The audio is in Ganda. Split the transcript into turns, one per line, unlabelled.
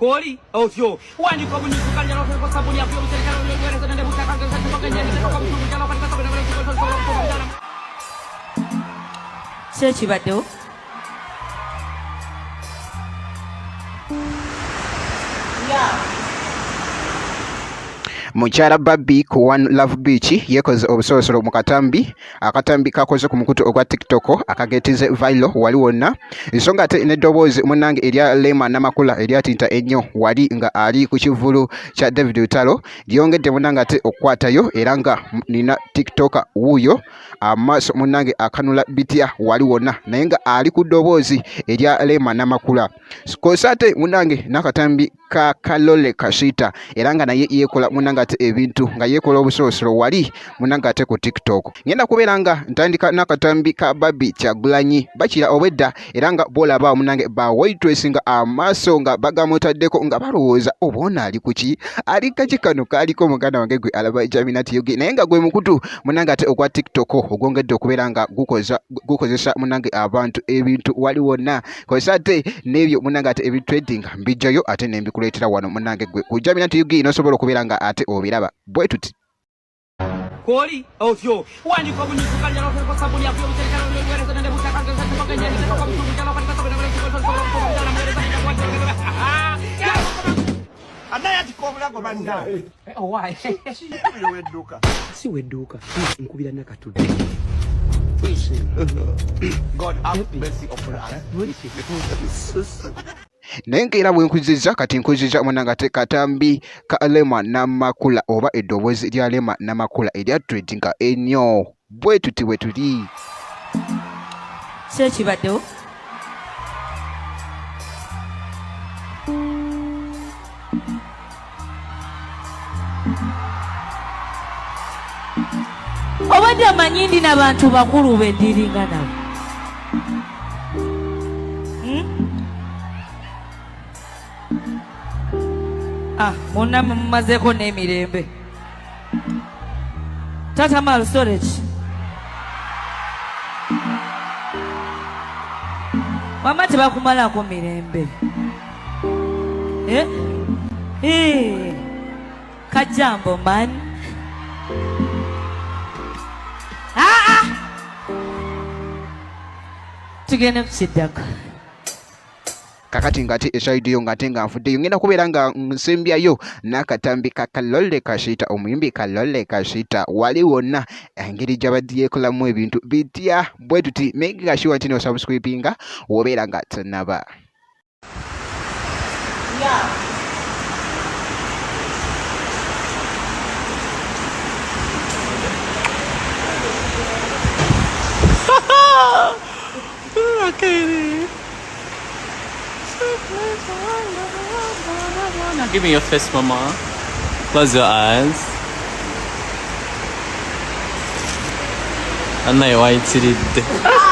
Koli otyo wandi ko bunyi kukanja no ko sabuni ya kwa serikali ndio ndio ndio butaka kwa sababu kwa njia kwa mtu kujala kwa sababu
search bado
Mukyala Babby ku One Love Beach yekoze obusoosolo mu katambi akatambi kakoze ku mukutu ogwa TikTok akagetize viral wali wonna ensonga ate n'eddoboozi munnange erya Lema Namakula eryatinta ennyo wali nga ali ku kivulu kya David Lutalo lyongedde munnange ate okukwatayo era nga nina TikTok wuuyo amaaso munnange akanula bitya wali wonna naye nga ali ku ddoboozi erya Lema Namakula kosa ate munnange n'akatambi ka Kalole Kasita era nga naye yekola munnange ate ebintu nga yekola obusoosolo wali munnange ate ku TikTok ngenda kubeera nga ntandika n'akatambi ka Babby Kyagulanyi bakira obwedda era nga bolaba munnange ba waitress nga amaaso nga bagamutaddeko nga balowooza obaona ali kuki ali kaki kano kaaliko muganda wange gwe alaba Jaminati Yogi naye nga gwe mukutu munnange ate ogwa TikTok ogwongedde okubeera nga gukozesa munnange abantu ebintu wali wonna kozesa ate n'ebyo munnange ate ebitrading mbijjayo ate nembikuleetera wano munnange gwe ku Jaminati Yogi nosobola okubeera nga ate obiraba bwe tuti
Koli otyo wandi ko bunyi kukanja no ko sabuni ya kwa serikali ndio ndio butaka kwa sababu kwa njia kwa mtu kujala kwa sababu
Anaya tikovula go banda.
oh why
Si wedduka.
nkubira nakatudde
God have mercy upon us.
naye nkeera bwe nkuzizza kati nkuzizza munnange ate katambi ka Lema Namakula oba eddoboozi lya Lema Namakula erya tradinga ennyo bwe tuti bwe tuli
search bado obadde amanyi ndi n'abantu bakulu beddiringa nabo muna mumazeeko n'emirembe tata mal storage mama tebakumalako mirembe kajambo man tugende kukiddako
kakati ngate esaidiyo ngate nga nfuddeyo ngenda kubeera nga nsembyayo n'akatambi ka Kalole Kasita omuyimbi Kalole Kasita wali wonna engeri gy'abadde yeekolamu ebintu bitya bwe tuti make sure nti n'osubscribinga wobeera nga tonnaba
Now give me your face, mama. Close your eyes. And now you're white.